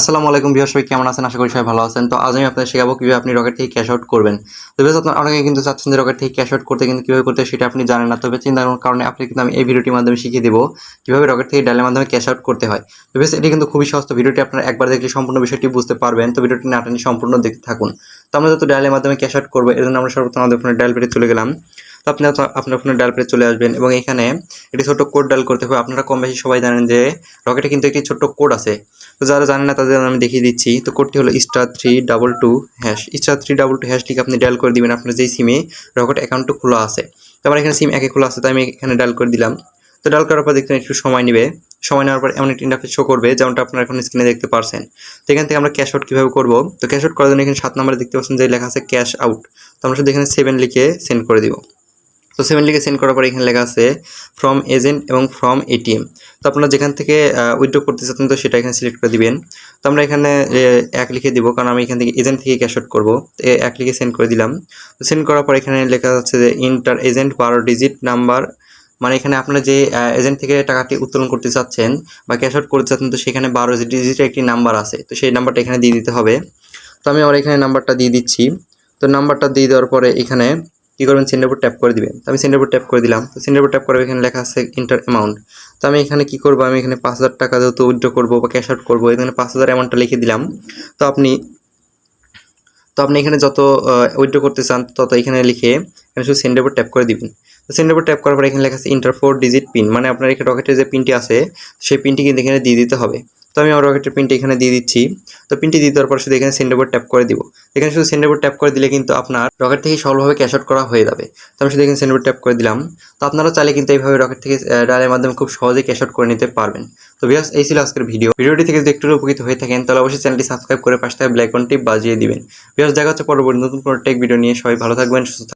আসসালামু আলাইকুম ভিউয়ার্স, সবাই কেমন আছেন? আশা করি সবাই ভালো আছেন। তো আজ আমি আপনাদের শেখাবো কিভাবে আপনি রকেট থেকে ক্যাশ আউট করবেন। তো ভিউয়ার্স, আপনারা অনেকে কিন্তু চাচ্ছেন যে রকেট থেকে ক্যাশ আউট করতে, কিন্তু কিভাবে করতে হয় সেটা আপনি জানেন না। তবে চিন্তার কোনো কারণে আপনি কিন্তু আমি এই ভিডিওটির মাধ্যমে শিখিয়ে দেবো কিভাবে রকেট থেকে ডায়ালের মাধ্যমে ক্যাশ আউট করতে হয়। তো ভিউয়ার্স, এটি কিন্তু খুবই সহজ। তো ভিডিওটি আপনারা একবার দেখলে সম্পূর্ণ বিষয়টি বুঝতে পারবেন। তো ভিডিওটি না টেনে সম্পূর্ণ দেখতে থাকুন। তো আমরা যত ডায়ালের মাধ্যমে ক্যাশ আউট করবো, এর জন্য আমরা সর্বপ্রথম আমাদের ফোনে ডায়াল পেজে চলে গেলাম। তো আপনার ফোনে ডায়াল পেজে চলে আসবেন এবং এখানে একটি ছোট্ট কোড ডায়াল করতে হবে। আপনারা কম বেশি সবাই জানেন যে রকেটে কিন্তু একটি ছোট্ট কোড আছে। তো যারা জানেন না তাদের আমি দেখিয়ে দিচ্ছি। তো কোডটি হলো *322# *322# লিখে আপনি ডায়াল করে দিবেন আপনার যেই সিমে রকেট অ্যাকাউন্টটা খোলা আছে। তো আমার এখানে সিম একে খোলা আছে, তাই আমি এখানে ডায়াল করে দিলাম। তো ডায়াল করার পর দেখবেন একটু সময় নেবে। সময় নেওয়ার পর এমন একটা ইন্টারফেস শো করবে, যেমনটা আপনারা এখন স্ক্রিনে দেখতে পারছেন। তো এখান থেকে আমরা ক্যাশ আউট কীভাবে করবো, তো ক্যাশ আউট করার জন্য এখানে 7 নম্বরে দেখতে পাচ্ছেন যে লেখা আছে ক্যাশ আউট। তো আমরা শুধু এখানে 7 লিখে সেন্ড করে দিব। তো 7 লিখে সেন্ড করার পর এখানে লেখা আছে ফ্রম এজেন্ট এবং ফ্রম এটিএম। তো আপনারা যেখান থেকে উইথড্র করতে চাচ্ছেন তো সেটা এখানে সিলেক্ট করে দিবেন। তো আমরা এখানে 1 লিখে দিব, কারণ আমি এখান থেকে এজেন্ট থেকে ক্যাশ আউট করবো। তো 1 লিখে সেন্ড করে দিলাম। তো সেন্ড করার পর এখানে লেখা যাচ্ছে যে ইন্টার এজেন্ট 12 ডিজিট নাম্বার, মানে এখানে আপনারা যে এজেন্ট থেকে টাকাটি উত্তোলন করতে চাচ্ছেন বা ক্যাশ আউট করতে চাচ্ছেন, তো সেখানে 12 ডিজিটের একটি নাম্বার আছে। তো সেই নাম্বারটা এখানে দিয়ে দিতে হবে। তো আমি আমার এখানে নাম্বারটা দিয়ে দিচ্ছি। তো নাম্বারটা দিয়ে দেওয়ার পরে এখানে কী করবেন, সেন্ডের উপর ট্যাপ করে দিবেন। তো আমি সেন্ডের উপর ট্যাপ করে দিলাম। তো সেন্ডের উপর ট্যাপ করে এখানে লেখা আছে ইন্টার অ্যামাউন্ট। তো আমি এখানে কী করবো, আমি এখানে 5,000 টাকা যেহেতু উইথড্র করবো বা ক্যাশ আউট করবো, এখানে 5,000 অ্যামাউন্টটা লিখে দিলাম। তো আপনি এখানে যত উইথড্র করতে চান তত এখানে লিখে এখানে শুধু সেন্ডের উপর ট্যাপ করে দিবেন। তো সেন্ডের উপর ট্যাপ করার পর এখানে লেখা আছে ইন্টার 4 ডিজিট পিন, মানে আপনার এখানে রকেটের যে পিনটি আছে সেই পিনটি কিন্তু এখানে দিয়ে দিতে হবে। তো আমি আমার রকেটের পিনটি এখানে দিয়ে দিচ্ছি। তো পিনটি দিয়ে দেওয়ার পর শুধু এখানে সেন্ডের উপর ট্যাপ করে দিব। এখানে শুধু সেন্ডের উপর ট্যাপ করে দিলে কিন্তু আপনার রকেট থেকে সফলভাবে ক্যাশ আউট করা হয়ে যাবে। তো আমি শুধু এখানে সেন্ডের উপর ট্যাপ করে দিলাম। তো আপনারা চাইলে কিন্তু এইভাবে রকেট থেকে ডায়ালের মাধ্যমে খুব সহজেই ক্যাশ আউট করে নিতে পারবেন। তো ভিউয়ার্স, এই ছিল আজকের ভিডিওটি থেকে যদি একটু উপকৃত হয়ে থাকেন তাহলে অবশ্যই চ্যানেলটি সাবস্ক্রাইব করে পাশে থাকা বেল আইকনটি বাজিয়ে দিবেন। ভিউয়ার্স, দেখা হচ্ছে পরবর্তী নতুন কোনো টেক ভিডিও নিয়ে। সবাই ভালো থাকবেন, সুস্থ থাকবেন।